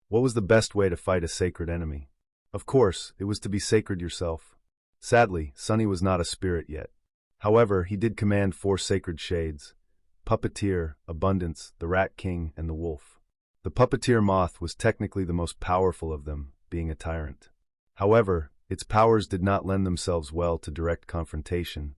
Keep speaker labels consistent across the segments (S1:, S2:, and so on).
S1: What was the best way to fight a sacred enemy? Of course, it was to be sacred yourself. Sadly, Sunny was not a spirit yet. However, he did command 4 sacred shades: Puppeteer, Abundance, the Rat King, and the Wolf. The Puppeteer Moth was technically the most powerful of them, being a tyrant. However, its powers did not lend themselves well to direct confrontation,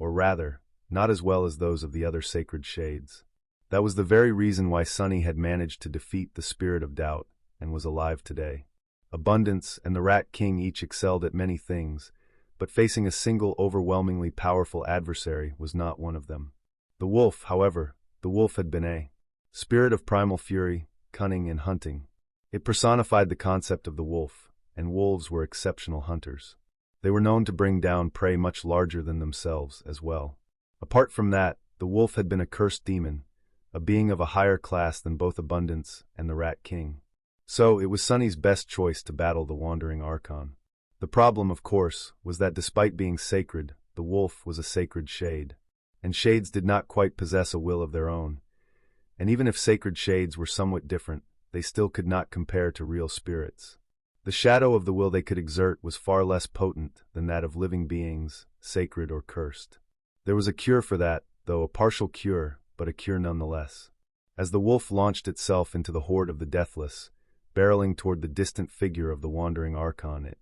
S1: or rather, not as well as those of the other sacred shades. That was the very reason why Sunny had managed to defeat the Spirit of Doubt and was alive today. Abundance and the Rat King each excelled at many things, but facing a single overwhelmingly powerful adversary was not one of them. The wolf, however, the wolf had been a spirit of primal fury, cunning in hunting. It personified the concept of the wolf, and wolves were exceptional hunters. They were known to bring down prey much larger than themselves as well. Apart from that, the wolf had been a cursed demon, a being of a higher class than both Abundance and the Rat King. So, it was Sunny's best choice to battle the Wandering Archon. The problem, of course, was that despite being sacred, the wolf was a sacred shade. And shades did not quite possess a will of their own. And even if sacred shades were somewhat different, they still could not compare to real spirits. The shadow of the will they could exert was far less potent than that of living beings, sacred or cursed. There was a cure for that, though a partial cure, but a cure nonetheless. As the wolf launched itself into the horde of the deathless, barreling toward the distant figure of the Wandering Archon, it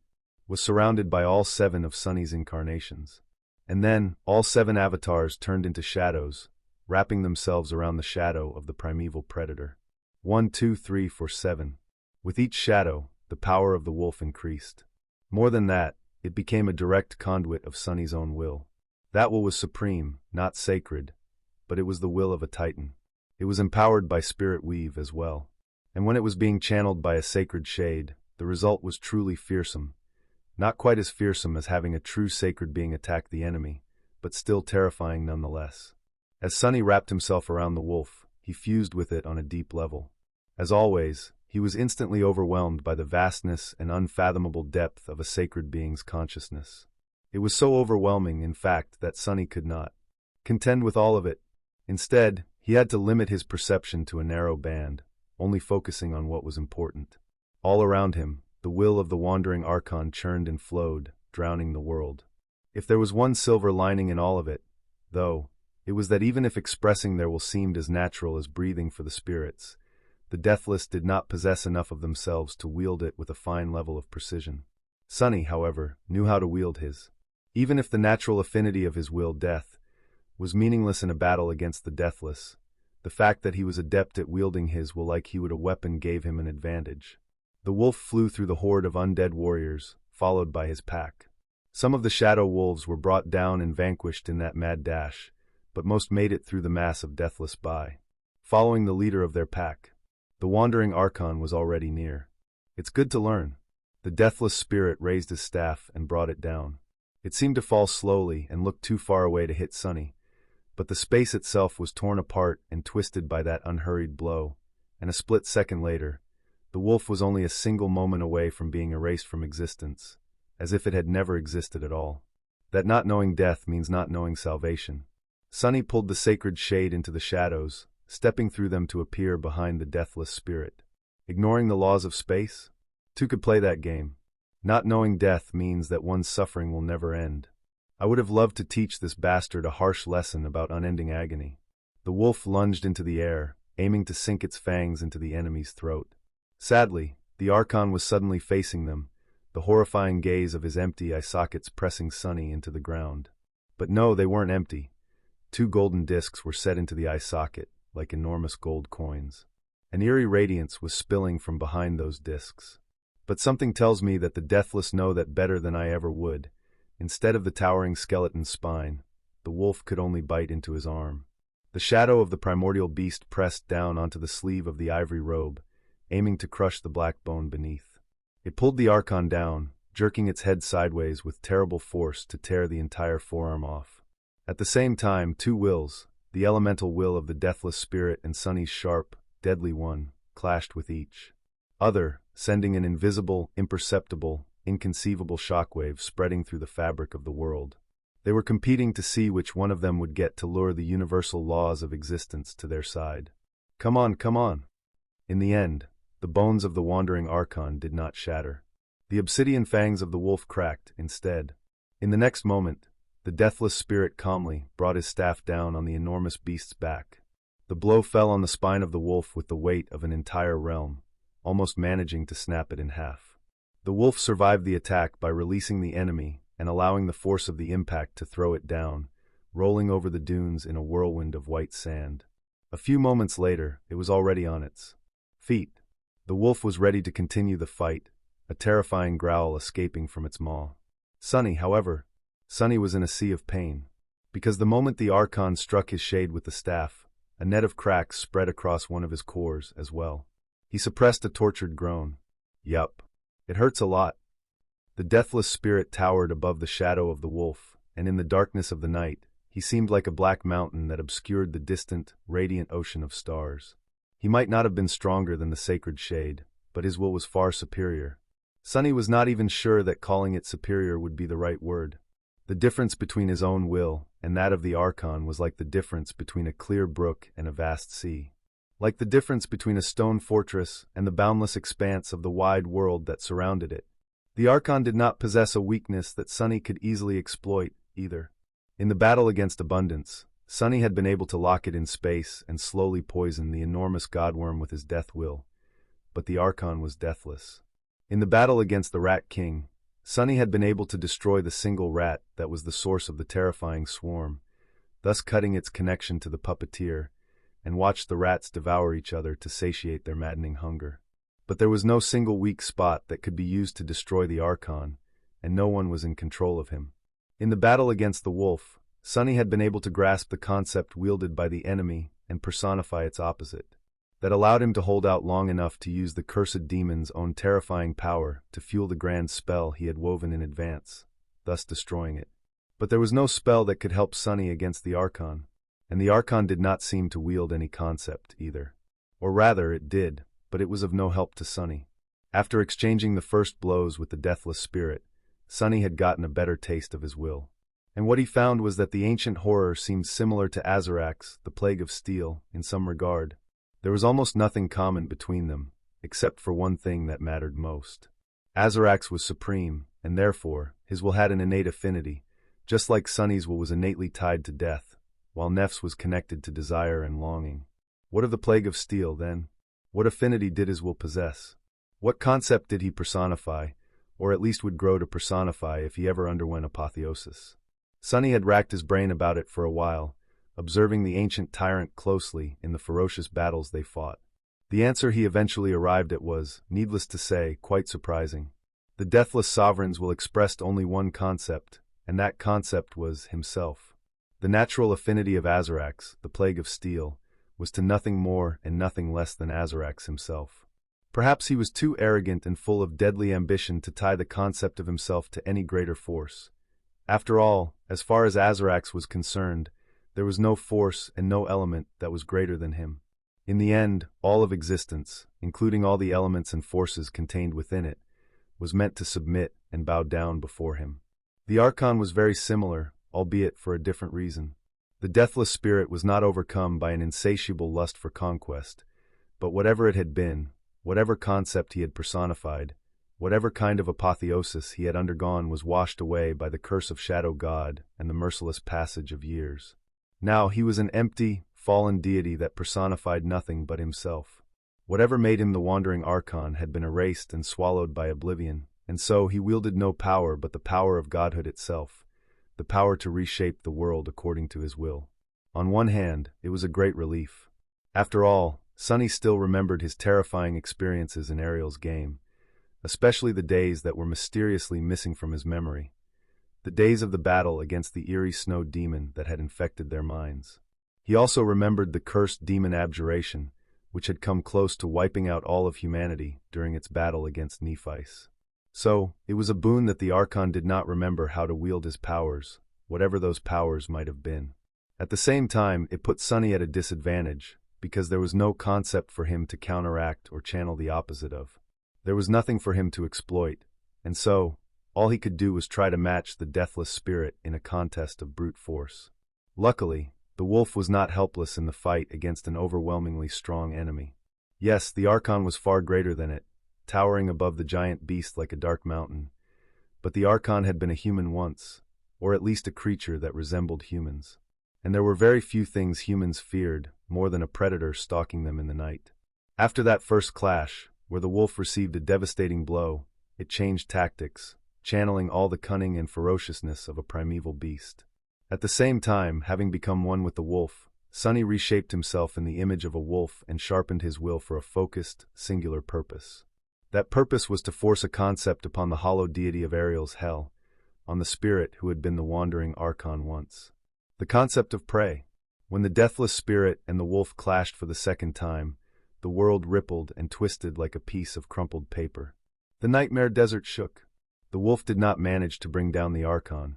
S1: was surrounded by all 7 of Sunny's incarnations. And then, all 7 avatars turned into shadows, wrapping themselves around the shadow of the primeval predator. 1, 2, 3, 4, 7. With each shadow, the power of the wolf increased. More than that, it became a direct conduit of Sunny's own will. That will was supreme, not sacred, but it was the will of a titan. It was empowered by spirit weave as well. And when it was being channeled by a sacred shade, the result was truly fearsome. Not quite as fearsome as having a true sacred being attack the enemy, but still terrifying nonetheless. As Sunny wrapped himself around the wolf, he fused with it on a deep level. As always, he was instantly overwhelmed by the vastness and unfathomable depth of a sacred being's consciousness. It was so overwhelming, in fact, that Sunny could not contend with all of it. Instead, he had to limit his perception to a narrow band, only focusing on what was important. All around him, the will of the Wandering Archon churned and flowed, drowning the world. If there was one silver lining in all of it, though, it was that even if expressing their will seemed as natural as breathing for the spirits, the deathless did not possess enough of themselves to wield it with a fine level of precision. Sunny, however, knew how to wield his. Even if the natural affinity of his will, death, was meaningless in a battle against the deathless, the fact that he was adept at wielding his will like he would a weapon gave him an advantage. The wolf flew through the horde of undead warriors, followed by his pack. Some of the shadow wolves were brought down and vanquished in that mad dash, but most made it through the mass of deathless by. Following the leader of their pack, the Wandering Archon was already near. It's good to learn. The deathless spirit raised his staff and brought it down. It seemed to fall slowly and looked too far away to hit Sunny, but the space itself was torn apart and twisted by that unhurried blow, and a split second later, the wolf was only a single moment away from being erased from existence, as if it had never existed at all. That not knowing death means not knowing salvation. Sunny pulled the sacred shade into the shadows, stepping through them to appear behind the deathless spirit. Ignoring the laws of space? 2 could play that game. Not knowing death means that one's suffering will never end. I would have loved to teach this bastard a harsh lesson about unending agony. The wolf lunged into the air, aiming to sink its fangs into the enemy's throat. Sadly, the Archon was suddenly facing them, the horrifying gaze of his empty eye sockets pressing Sunny into the ground. But no, they weren't empty. 2 golden discs were set into the eye socket, like enormous gold coins. An eerie radiance was spilling from behind those discs. But something tells me that the deathless know that better than I ever would. Instead of the towering skeleton's spine, the wolf could only bite into his arm. The shadow of the primordial beast pressed down onto the sleeve of the ivory robe, aiming to crush the black bone beneath. It pulled the Archon down, jerking its head sideways with terrible force to tear the entire forearm off. At the same time, 2 wills, the elemental will of the deathless spirit and Sunny's sharp, deadly one, clashed with each other, sending an invisible, imperceptible, inconceivable shockwave spreading through the fabric of the world. They were competing to see which one of them would get to lure the universal laws of existence to their side. Come on, come on. In the end, the bones of the wandering Archon did not shatter. The obsidian fangs of the wolf cracked, instead. In the next moment, the deathless spirit calmly brought his staff down on the enormous beast's back. The blow fell on the spine of the wolf with the weight of an entire realm, almost managing to snap it in half. The wolf survived the attack by releasing the enemy and allowing the force of the impact to throw it down, rolling over the dunes in a whirlwind of white sand. A few moments later, it was already on its feet. The wolf was ready to continue the fight, a terrifying growl escaping from its maw. Sunny was in a sea of pain. Because the moment the Archon struck his shade with the staff, a net of cracks spread across one of his cores as well. He suppressed a tortured groan. Yup. It hurts a lot. The deathless spirit towered above the shadow of the wolf, and in the darkness of the night, he seemed like a black mountain that obscured the distant, radiant ocean of stars. He might not have been stronger than the sacred shade, but his will was far superior. Sunny was not even sure that calling it superior would be the right word. The difference between his own will and that of the Archon was like the difference between a clear brook and a vast sea. Like the difference between a stone fortress and the boundless expanse of the wide world that surrounded it. The Archon did not possess a weakness that Sunny could easily exploit, either. In the battle against abundance, Sunny had been able to lock it in space and slowly poison the enormous godworm with his death will. But the Archon was deathless. In the battle against the Rat King, Sunny had been able to destroy the single rat that was the source of the terrifying swarm, thus cutting its connection to the puppeteer, and watched the rats devour each other to satiate their maddening hunger. But there was no single weak spot that could be used to destroy the Archon, and no one was in control of him. In the battle against the wolf, Sunny had been able to grasp the concept wielded by the enemy and personify its opposite. That allowed him to hold out long enough to use the cursed demon's own terrifying power to fuel the grand spell he had woven in advance, thus destroying it. But there was no spell that could help Sunny against the Archon, and the Archon did not seem to wield any concept either. Or rather, it did, but it was of no help to Sunny. After exchanging the first blows with the deathless spirit, Sunny had gotten a better taste of his will. And what he found was that the ancient horror seemed similar to Azarax, the Plague of Steel, in some regard. There was almost nothing common between them, except for one thing that mattered most. Azarax was supreme, and therefore, his will had an innate affinity, just like Sunny's will was innately tied to death, while Nef's was connected to desire and longing. What of the Plague of Steel, then? What affinity did his will possess? What concept did he personify, or at least would grow to personify if he ever underwent apotheosis? Sunny had racked his brain about it for a while, observing the ancient tyrant closely in the ferocious battles they fought. The answer he eventually arrived at was, needless to say, quite surprising. The deathless sovereign's will expressed only one concept, and that concept was himself. The natural affinity of Azarax, the Plague of Steel, was to nothing more and nothing less than Azarax himself. Perhaps he was too arrogant and full of deadly ambition to tie the concept of himself to any greater force. After all, as far as Azarax was concerned, there was no force and no element that was greater than him. In the end, all of existence, including all the elements and forces contained within it, was meant to submit and bow down before him. The Archon was very similar, albeit for a different reason. The deathless spirit was not overcome by an insatiable lust for conquest, but whatever it had been, whatever concept he had personified, whatever kind of apotheosis he had undergone was washed away by the curse of Shadow God and the merciless passage of years. Now he was an empty, fallen deity that personified nothing but himself. Whatever made him the wandering Archon had been erased and swallowed by oblivion, and so he wielded no power but the power of godhood itself, the power to reshape the world according to his will. On one hand, it was a great relief. After all, Sunny still remembered his terrifying experiences in Ariel's game, especially the days that were mysteriously missing from his memory. The days of the battle against the eerie snow demon that had infected their minds. He also remembered the cursed demon abjuration, which had come close to wiping out all of humanity during its battle against Nephis. So, it was a boon that the Archon did not remember how to wield his powers, whatever those powers might have been. At the same time, it put Sunny at a disadvantage, because there was no concept for him to counteract or channel the opposite of. There was nothing for him to exploit, and so, all he could do was try to match the deathless spirit in a contest of brute force. Luckily, the wolf was not helpless in the fight against an overwhelmingly strong enemy. Yes, the Archon was far greater than it, towering above the giant beast like a dark mountain. But the Archon had been a human once, or at least a creature that resembled humans. And there were very few things humans feared more than a predator stalking them in the night. After that first clash, where the wolf received a devastating blow, it changed tactics, channeling all the cunning and ferociousness of a primeval beast. At the same time, having become one with the wolf, Sonny reshaped himself in the image of a wolf and sharpened his will for a focused, singular purpose. That purpose was to force a concept upon the hollow deity of Ariel's hell, on the spirit who had been the wandering Archon once. The concept of prey. When the deathless spirit and the wolf clashed for the second time, the world rippled and twisted like a piece of crumpled paper. The nightmare desert shook. The wolf did not manage to bring down the Archon,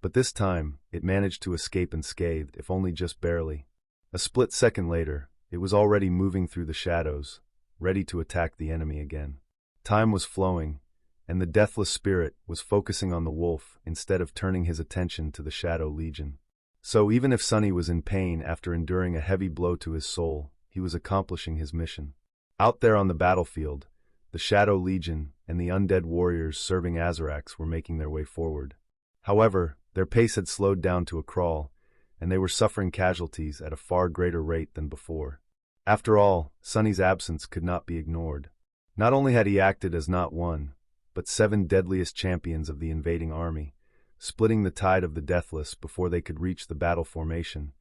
S1: but this time it managed to escape unscathed, if only just barely. A split second later, it was already moving through the shadows, ready to attack the enemy again. Time was flowing, and the deathless spirit was focusing on the wolf instead of turning his attention to the Shadow Legion. So even if Sonny was in pain after enduring a heavy blow to his soul, he was accomplishing his mission. Out there on the battlefield, the Shadow Legion and the undead warriors serving Azarax were making their way forward. However, their pace had slowed down to a crawl, and they were suffering casualties at a far greater rate than before. After all, Sonny's absence could not be ignored. Not only had he acted as not one, but 7 deadliest champions of the invading army, splitting the tide of the deathless before they could reach the battle formation,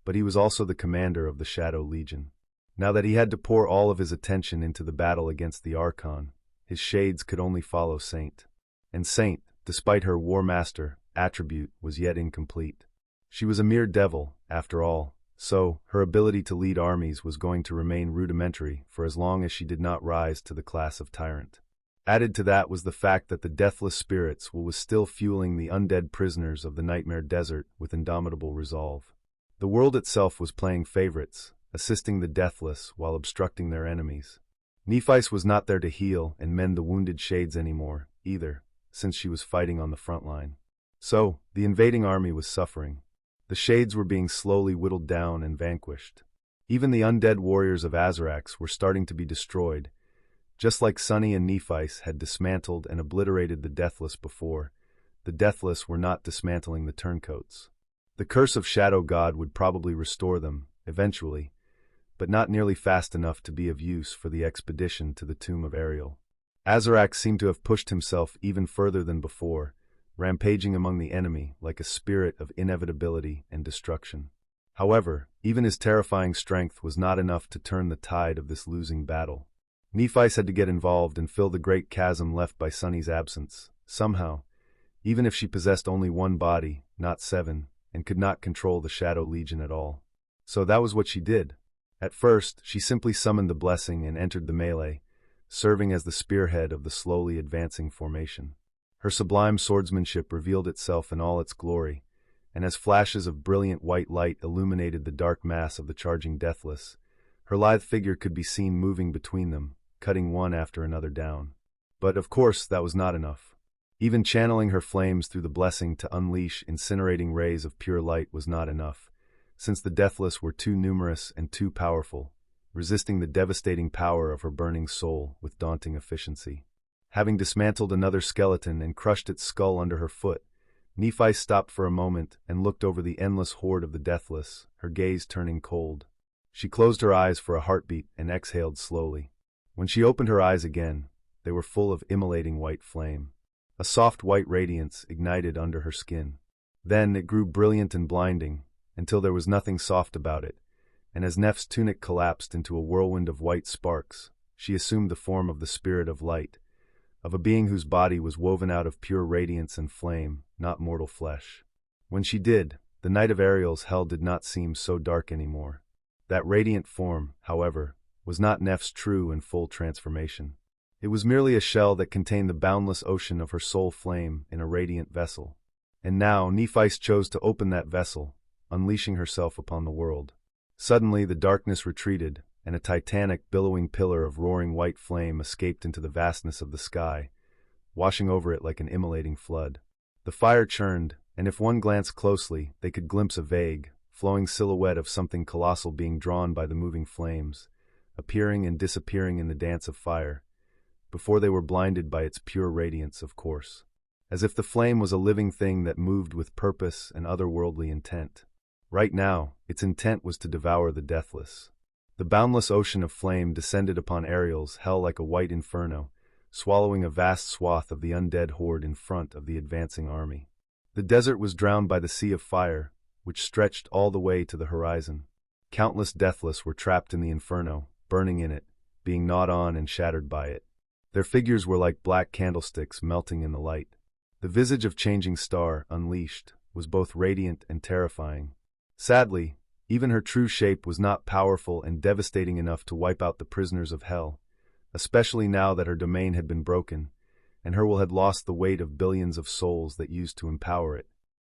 S1: but he was also the commander of the Shadow Legion. Now that he had to pour all of his attention into the battle against the Archon, his shades could only follow Saint. And Saint, despite her War Master attribute, was yet incomplete. She was a mere devil, after all, so her ability to lead armies was going to remain rudimentary for as long as she did not rise to the class of tyrant. Added to that was the fact that the deathless spirits was still fueling the undead prisoners of the Nightmare Desert with indomitable resolve. The world itself was playing favorites, assisting the deathless while obstructing their enemies. Nephice was not there to heal and mend the wounded shades anymore, either, since she was fighting on the front line. So, the invading army was suffering. The shades were being slowly whittled down and vanquished. Even the undead warriors of Azarax were starting to be destroyed. Just like Sonny and Nephice had dismantled and obliterated the deathless before, the deathless were not dismantling the turncoats. The curse of Shadow God would probably restore them, eventually, but not nearly fast enough to be of use for the expedition to the tomb of Ariel. Azarax seemed to have pushed himself even further than before, rampaging among the enemy like a spirit of inevitability and destruction. However, even his terrifying strength was not enough to turn the tide of this losing battle. Nephice had to get involved and fill the great chasm left by Sonny's absence, somehow, even if she possessed only one body, not 7, and could not control the Shadow Legion at all. So that was what she did. At first, she simply summoned the blessing and entered the melee, serving as the spearhead of the slowly advancing formation. Her sublime swordsmanship revealed itself in all its glory, and as flashes of brilliant white light illuminated the dark mass of the charging deathless, her lithe figure could be seen moving between them, cutting one after another down. But of course, that was not enough. Even channeling her flames through the blessing to unleash incinerating rays of pure light was not enough, since the deathless were too numerous and too powerful, resisting the devastating power of her burning soul with daunting efficiency. Having dismantled another skeleton and crushed its skull under her foot, Nephice stopped for a moment and looked over the endless horde of the deathless, her gaze turning cold. She closed her eyes for a heartbeat and exhaled slowly. When she opened her eyes again, they were full of immolating white flame. A soft white radiance ignited under her skin. Then it grew brilliant and blinding, until there was nothing soft about it, and as Neph's tunic collapsed into a whirlwind of white sparks, she assumed the form of the Spirit of Light, of a being whose body was woven out of pure radiance and flame, not mortal flesh. When she did, the night of Ariel's hell did not seem so dark anymore. That radiant form, however, was not Neph's true and full transformation. It was merely a shell that contained the boundless ocean of her soul flame in a radiant vessel. And now Nephice chose to open that vessel, unleashing herself upon the world. Suddenly the darkness retreated, and a titanic, billowing pillar of roaring white flame escaped into the vastness of the sky, washing over it like an immolating flood. The fire churned, and if one glanced closely, they could glimpse a vague, flowing silhouette of something colossal being drawn by the moving flames, appearing and disappearing in the dance of fire, before they were blinded by its pure radiance, of course. As if the flame was a living thing that moved with purpose and otherworldly intent. Right now, its intent was to devour the deathless. The boundless ocean of flame descended upon Ariel's hell like a white inferno, swallowing a vast swath of the undead horde in front of the advancing army. The desert was drowned by the sea of fire, which stretched all the way to the horizon. Countless deathless were trapped in the inferno, burning in it, being gnawed on and shattered by it. Their figures were like black candlesticks melting in the light. The visage of Changing Star, unleashed, was both radiant and terrifying. Sadly, even her true shape was not powerful and devastating enough to wipe out the prisoners of hell, especially now that her domain had been broken, and her will had lost the weight of billions of souls that used to empower it.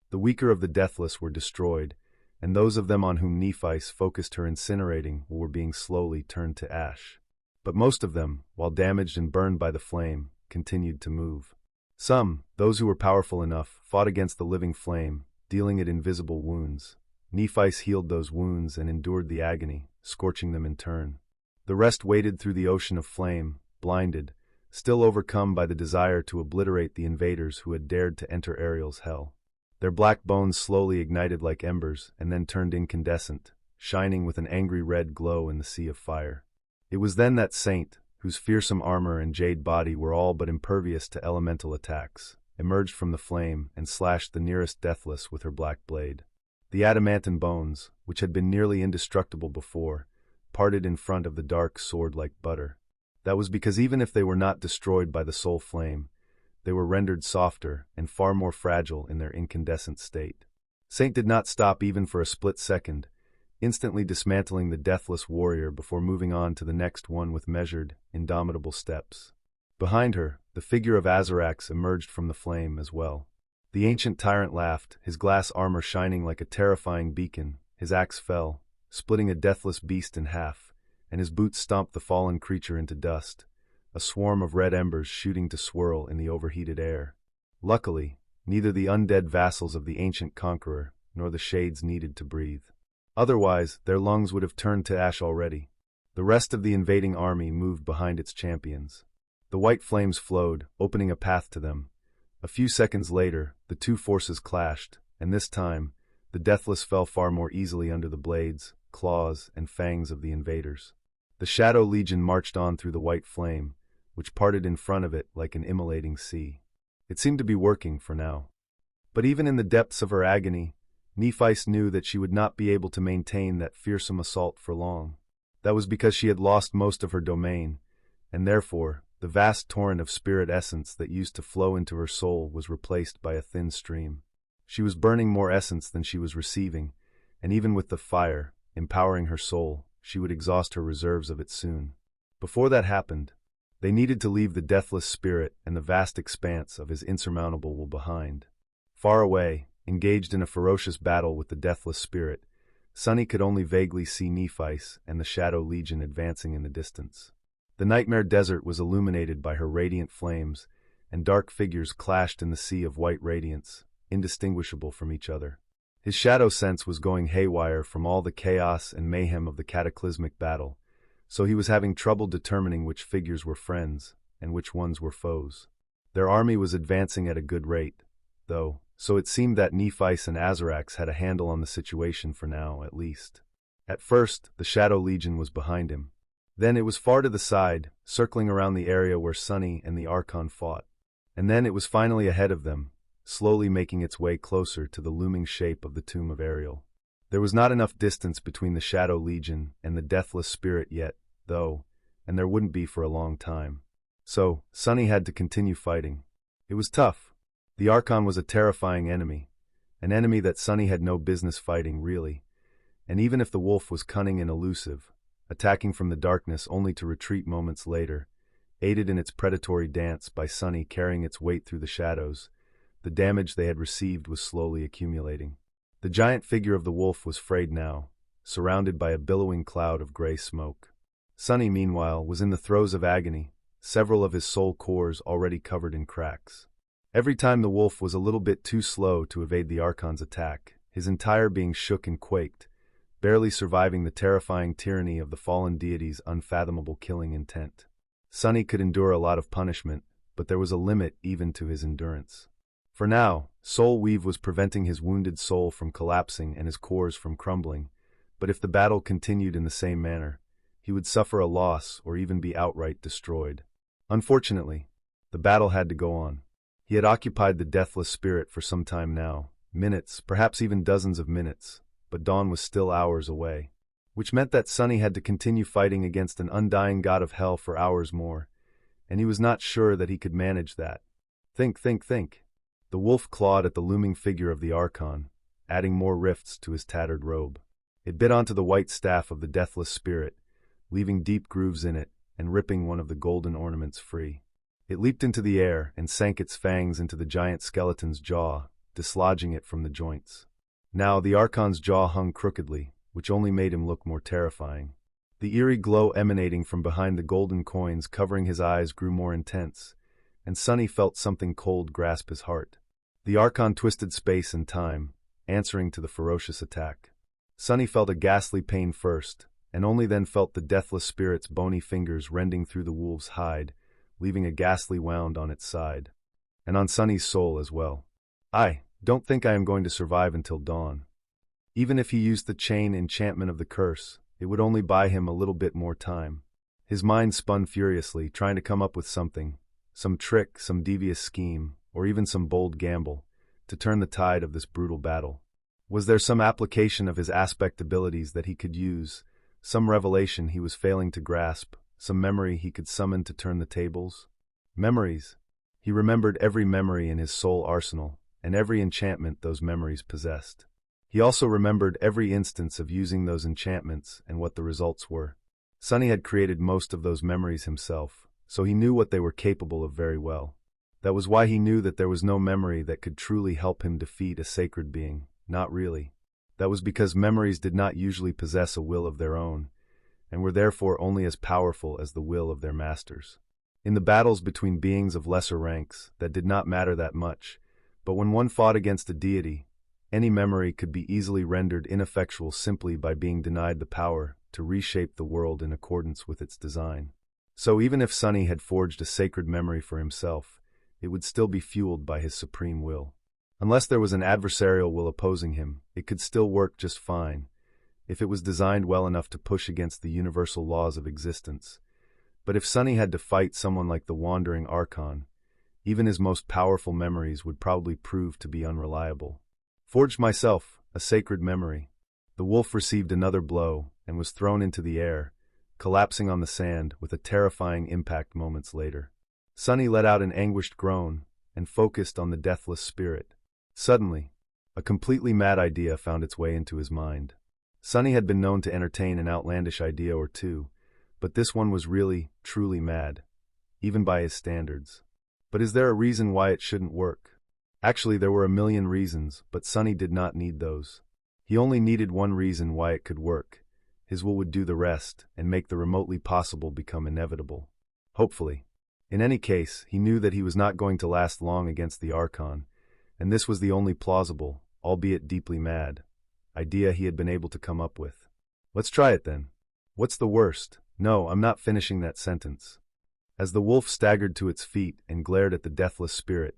S1: The weaker of the deathless were destroyed, and those of them on whom Nephi's focused her incinerating were being slowly turned to ash. But most of them, while damaged and burned by the flame, continued to move. Some, those who were powerful enough, fought against the living flame, dealing it invisible wounds. Nephi's healed those wounds and endured the agony, scorching them in turn. The rest waded through the ocean of flame, blinded, still overcome by the desire to obliterate the invaders who had dared to enter Ariel's hell. Their black bones slowly ignited like embers and then turned incandescent, shining with an angry red glow in the sea of fire. It was then that Saint, whose fearsome armor and jade body were all but impervious to elemental attacks, emerged from the flame and slashed the nearest deathless with her black blade. The adamantine bones, which had been nearly indestructible before, parted in front of the dark sword like butter. That was because even if they were not destroyed by the soul flame, they were rendered softer and far more fragile in their incandescent state. Saint did not stop even for a split second, instantly dismantling the deathless warrior before moving on to the next one with measured, indomitable steps. Behind her, the figure of Azarax emerged from the flame as well. The ancient tyrant laughed, his glass armor shining like a terrifying beacon. His axe fell, splitting a deathless beast in half, and his boots stomped the fallen creature into dust, a swarm of red embers shooting to swirl in the overheated air. Luckily, neither the undead vassals of the ancient conqueror nor the shades needed to breathe. Otherwise, their lungs would have turned to ash already. The rest of the invading army moved behind its champions. The white flames flowed, opening a path to them. A few seconds later, the two forces clashed, and this time, the deathless fell far more easily under the blades, claws, and fangs of the invaders. The Shadow Legion marched on through the white flame, which parted in front of it like an immolating sea. It seemed to be working for now. But even in the depths of her agony, Nephis knew that she would not be able to maintain that fearsome assault for long. That was because she had lost most of her domain, and therefore, the vast torrent of spirit essence that used to flow into her soul was replaced by a thin stream. She was burning more essence than she was receiving, and even with the fire, empowering her soul, she would exhaust her reserves of it soon. Before that happened, they needed to leave the deathless spirit and the vast expanse of his insurmountable will behind. Far away, engaged in a ferocious battle with the deathless spirit, Sunny could only vaguely see Nephis and the Shadow Legion advancing in the distance. The nightmare desert was illuminated by her radiant flames, and dark figures clashed in the sea of white radiance, indistinguishable from each other. His shadow sense was going haywire from all the chaos and mayhem of the cataclysmic battle, so he was having trouble determining which figures were friends and which ones were foes. Their army was advancing at a good rate, though, so it seemed that Nephis and Azarax had a handle on the situation for now, at least. At first, the Shadow Legion was behind him. Then it was far to the side, circling around the area where Sunny and the Archon fought. And then it was finally ahead of them, slowly making its way closer to the looming shape of the tomb of Ariel. There was not enough distance between the Shadow Legion and the deathless spirit yet, though, and there wouldn't be for a long time. So, Sunny had to continue fighting. It was tough. The Archon was a terrifying enemy, an enemy that Sunny had no business fighting, really. And even if the wolf was cunning and elusive, attacking from the darkness only to retreat moments later, aided in its predatory dance by Sunny carrying its weight through the shadows, the damage they had received was slowly accumulating. The giant figure of the wolf was frayed now, surrounded by a billowing cloud of gray smoke. Sunny, meanwhile, was in the throes of agony, several of his soul cores already covered in cracks. Every time the wolf was a little bit too slow to evade the Archon's attack, his entire being shook and quaked, barely surviving the terrifying tyranny of the fallen deity's unfathomable killing intent. Sunny could endure a lot of punishment, but there was a limit even to his endurance. For now, Soul Weave was preventing his wounded soul from collapsing and his cores from crumbling, but if the battle continued in the same manner, he would suffer a loss or even be outright destroyed. Unfortunately, the battle had to go on. He had occupied the deathless spirit for some time now, minutes, perhaps even dozens of minutes, but dawn was still hours away, which meant that Sunny had to continue fighting against an undying god of hell for hours more, and he was not sure that he could manage that. Think. The wolf clawed at the looming figure of the Archon, adding more rifts to his tattered robe. It bit onto the white staff of the deathless spirit, leaving deep grooves in it and ripping one of the golden ornaments free. It leaped into the air and sank its fangs into the giant skeleton's jaw, dislodging it from the joints. Now the Archon's jaw hung crookedly, which only made him look more terrifying. The eerie glow emanating from behind the golden coins covering his eyes grew more intense, and Sunny felt something cold grasp his heart. The Archon twisted space and time, answering to the ferocious attack. Sunny felt a ghastly pain first, and only then felt the deathless spirit's bony fingers rending through the wolf's hide, leaving a ghastly wound on its side. And on Sunny's soul as well. I don't think I am going to survive until dawn. Even if he used the chain enchantment of the curse, it would only buy him a little bit more time. His mind spun furiously, trying to come up with something, some trick, some devious scheme, or even some bold gamble, to turn the tide of this brutal battle. Was there some application of his aspect abilities that he could use, some revelation he was failing to grasp, some memory he could summon to turn the tables? Memories. He remembered every memory in his soul arsenal, and every enchantment those memories possessed. He also remembered every instance of using those enchantments and what the results were. Sunny had created most of those memories himself, so he knew what they were capable of very well. That was why he knew that there was no memory that could truly help him defeat a sacred being, not really. That was because memories did not usually possess a will of their own, and were therefore only as powerful as the will of their masters. In the battles between beings of lesser ranks, that did not matter that much, but when one fought against a deity, any memory could be easily rendered ineffectual simply by being denied the power to reshape the world in accordance with its design. So even if Sunny had forged a sacred memory for himself, it would still be fueled by his supreme will. Unless there was an adversarial will opposing him, it could still work just fine, if it was designed well enough to push against the universal laws of existence. But if Sunny had to fight someone like the Wandering Archon, even his most powerful memories would probably prove to be unreliable. Forged myself, a sacred memory. The wolf received another blow and was thrown into the air, collapsing on the sand with a terrifying impact moments later. Sunny let out an anguished groan and focused on the deathless spirit. Suddenly, a completely mad idea found its way into his mind. Sunny had been known to entertain an outlandish idea or two, but this one was really, truly mad, even by his standards. But is there a reason why it shouldn't work? Actually, there were a million reasons, but Sunny did not need those. He only needed one reason why it could work. His will would do the rest and make the remotely possible become inevitable. Hopefully. In any case, he knew that he was not going to last long against the Archon, and this was the only plausible, albeit deeply mad, idea he had been able to come up with. Let's try it then. What's the worst? No, I'm not finishing that sentence. As the wolf staggered to its feet and glared at the deathless spirit,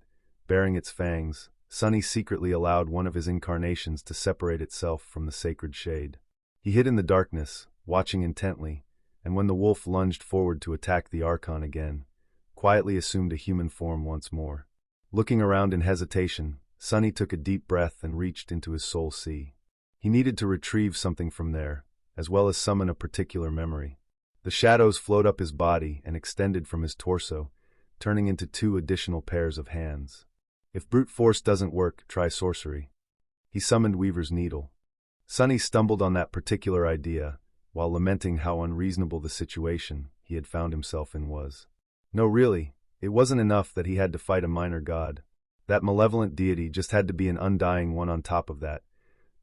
S1: baring its fangs, Sunny secretly allowed one of his incarnations to separate itself from the sacred shade. He hid in the darkness, watching intently, and when the wolf lunged forward to attack the Archon again, quietly assumed a human form once more. Looking around in hesitation, Sunny took a deep breath and reached into his soul sea. He needed to retrieve something from there, as well as summon a particular memory. The shadows flowed up his body and extended from his torso, turning into 2 additional pairs of hands. If brute force doesn't work, try sorcery. He summoned Weaver's Needle. Sunny stumbled on that particular idea, while lamenting how unreasonable the situation he had found himself in was. No, really, it wasn't enough that he had to fight a minor god. That malevolent deity just had to be an undying one on top of that,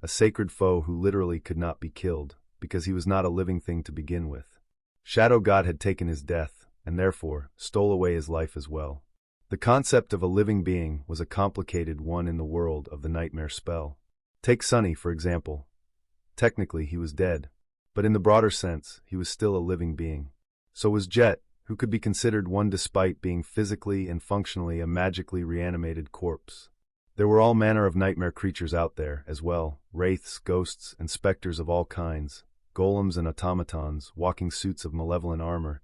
S1: a sacred foe who literally could not be killed, because he was not a living thing to begin with. Shadow God had taken his death, and therefore stole away his life as well. The concept of a living being was a complicated one in the world of the nightmare spell. Take Sunny, for example. Technically, he was dead. But in the broader sense, he was still a living being. So was Jet, who could be considered one despite being physically and functionally a magically reanimated corpse. There were all manner of nightmare creatures out there, as well, wraiths, ghosts, and specters of all kinds, golems and automatons, walking suits of malevolent armor,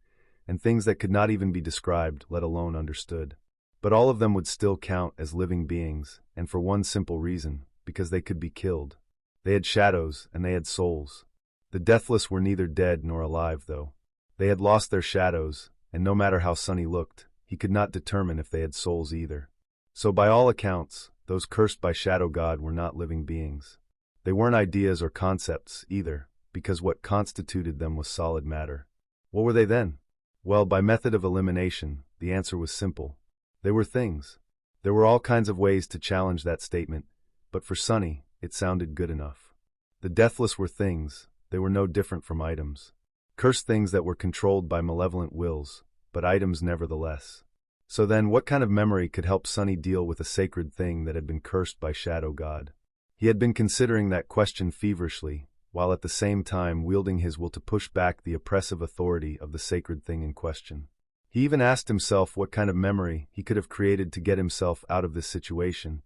S1: and things that could not even be described, let alone understood. But all of them would still count as living beings, and for one simple reason, because they could be killed. They had shadows, and they had souls. The deathless were neither dead nor alive, though. They had lost their shadows, and no matter how Sunny looked, he could not determine if they had souls either. So by all accounts, those cursed by Shadow God were not living beings. They weren't ideas or concepts, either, because what constituted them was solid matter. What were they then? Well, by method of elimination, the answer was simple. They were things. There were all kinds of ways to challenge that statement, but for Sunny, it sounded good enough. The deathless were things. They were no different from items. Cursed things that were controlled by malevolent wills, but items nevertheless. So then, what kind of memory could help Sunny deal with a sacred thing that had been cursed by Shadow God? He had been considering that question feverishly, while at the same time wielding his will to push back the oppressive authority of the sacred thing in question. He even asked himself what kind of memory he could have created to get himself out of this situation,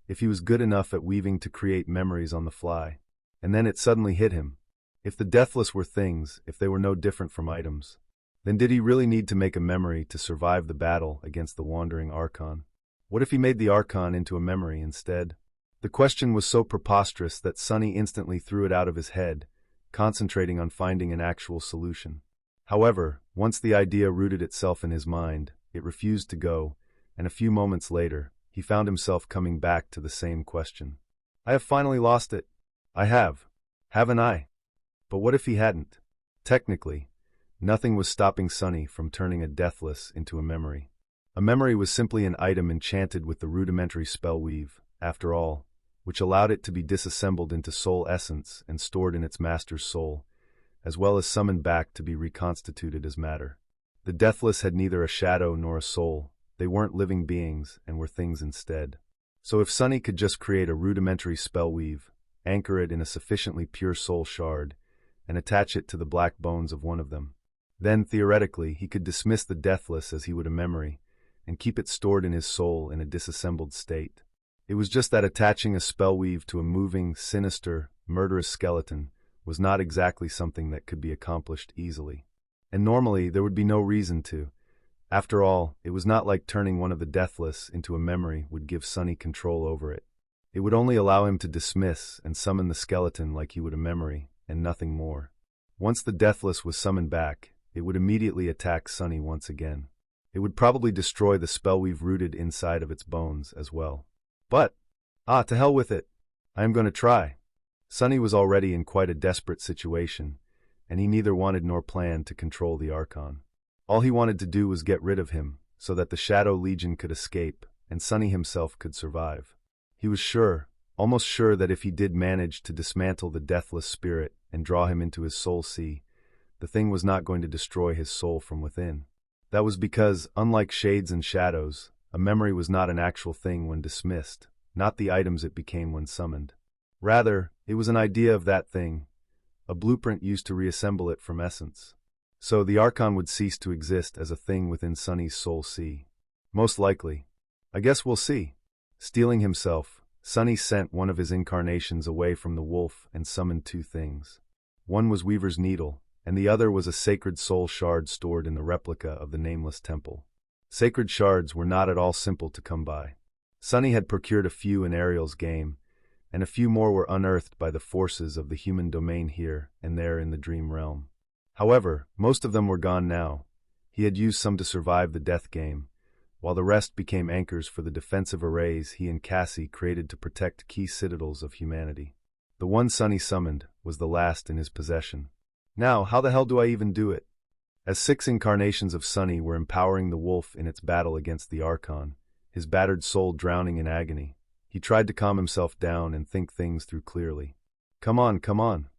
S1: if he was good enough at weaving to create memories on the fly. And then it suddenly hit him. If the deathless were things, if they were no different from items, then did he really need to make a memory to survive the battle against the wandering Archon? What if he made the Archon into a memory instead? The question was so preposterous that Sunny instantly threw it out of his head, concentrating on finding an actual solution. However, once the idea rooted itself in his mind, it refused to go, and a few moments later, he found himself coming back to the same question. I have finally lost it. I have. Haven't I? But what if he hadn't? Technically, nothing was stopping Sunny from turning a deathless into a memory. A memory was simply an item enchanted with the rudimentary spell weave, after all, which allowed it to be disassembled into soul essence and stored in its master's soul, as well as summoned back to be reconstituted as matter. The deathless had neither a shadow nor a soul. They weren't living beings and were things instead. So if Sunny could just create a rudimentary spell weave, anchor it in a sufficiently pure soul shard, and attach it to the black bones of one of them, then, theoretically, he could dismiss the deathless as he would a memory, and keep it stored in his soul in a disassembled state. It was just that attaching a spellweave to a moving, sinister, murderous skeleton was not exactly something that could be accomplished easily. And normally, there would be no reason to. After all, it was not like turning one of the deathless into a memory would give Sunny control over it. It would only allow him to dismiss and summon the skeleton like he would a memory, and nothing more. Once the deathless was summoned back, it would immediately attack Sunny once again. It would probably destroy the spellweave rooted inside of its bones as well. But, to hell with it. I am going to try. Sunny was already in quite a desperate situation, and he neither wanted nor planned to control the Archon. All he wanted to do was get rid of him, so that the Shadow Legion could escape, and Sunny himself could survive. He was sure, almost sure that if he did manage to dismantle the deathless spirit and draw him into his soul sea, the thing was not going to destroy his soul from within. That was because, unlike shades and shadows, a memory was not an actual thing when dismissed, not the items it became when summoned. Rather, it was an idea of that thing, a blueprint used to reassemble it from essence. So the Archon would cease to exist as a thing within Sunny's soul sea. Most likely. I guess we'll see. Steeling himself, Sunny sent one of his incarnations away from the wolf and summoned two things. One was Weaver's Needle, and the other was a sacred soul shard stored in the replica of the Nameless Temple. Sacred shards were not at all simple to come by. Sunny had procured a few in Ariel's game, and a few more were unearthed by the forces of the human domain here and there in the dream realm. However, most of them were gone now. He had used some to survive the death game, while the rest became anchors for the defensive arrays he and Cassie created to protect key citadels of humanity. The one Sunny summoned was the last in his possession. Now, how the hell do I even do it? As 6 incarnations of Sunny were empowering the wolf in its battle against the Archon, his battered soul drowning in agony, he tried to calm himself down and think things through clearly. Come on, come on.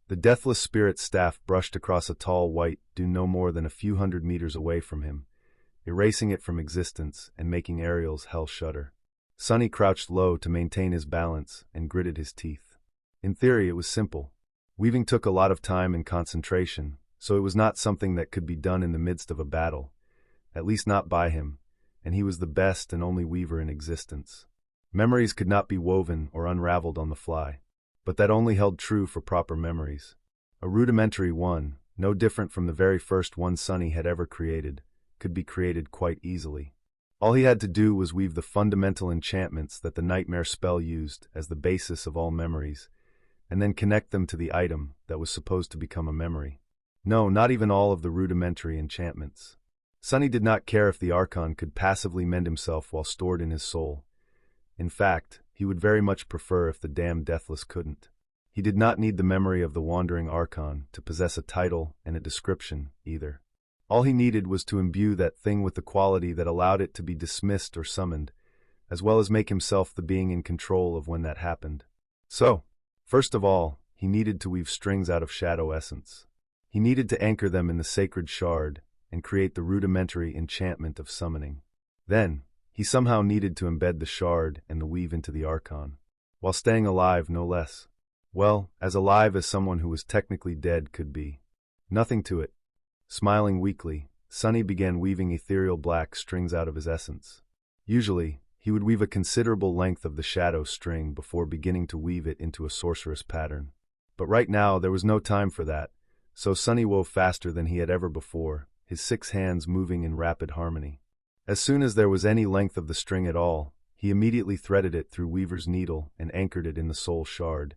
S1: The deathless spirit staff brushed across a tall white dune no more than a few hundred meters away from him, erasing it from existence and making Ariel's hell shudder. Sunny crouched low to maintain his balance and gritted his teeth. In theory, it was simple. Weaving took a lot of time and concentration, so it was not something that could be done in the midst of a battle, at least not by him, and he was the best and only weaver in existence. Memories could not be woven or unraveled on the fly, but that only held true for proper memories. A rudimentary one, no different from the very first one Sonny had ever created, could be created quite easily. All he had to do was weave the fundamental enchantments that the nightmare spell used as the basis of all memories, and then connect them to the item that was supposed to become a memory. No, not even all of the rudimentary enchantments. Sonny did not care if the Archon could passively mend himself while stored in his soul. In fact, he would very much prefer if the damned Deathless couldn't. He did not need the memory of the wandering Archon to possess a title and a description, either. All he needed was to imbue that thing with the quality that allowed it to be dismissed or summoned, as well as make himself the being in control of when that happened. So, first of all, he needed to weave strings out of shadow essence. He needed to anchor them in the sacred shard and create the rudimentary enchantment of summoning. Then, he somehow needed to embed the shard and the weave into the Archon, while staying alive no less. Well, as alive as someone who was technically dead could be. Nothing to it. Smiling weakly, Sonny began weaving ethereal black strings out of his essence. Usually, he would weave a considerable length of the shadow string before beginning to weave it into a sorcerous pattern. But right now there was no time for that, so Sonny wove faster than he had ever before, his 6 hands moving in rapid harmony. As soon as there was any length of the string at all, he immediately threaded it through weaver's needle and anchored it in the soul shard,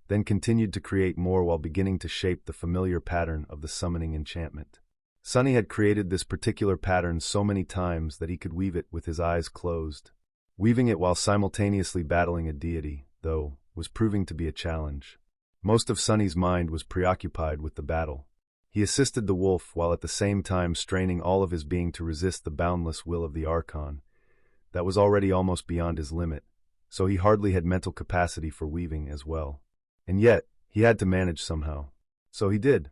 S1: then continued to create more while beginning to shape the familiar pattern of the summoning enchantment. Sonny had created this particular pattern so many times that he could weave it with his eyes closed. Weaving it while simultaneously battling a deity, though, was proving to be a challenge. Most of Sonny's mind was preoccupied with the battle. He assisted the wolf while at the same time straining all of his being to resist the boundless will of the Archon. That was already almost beyond his limit, so he hardly had mental capacity for weaving as well. And yet, he had to manage somehow. So he did.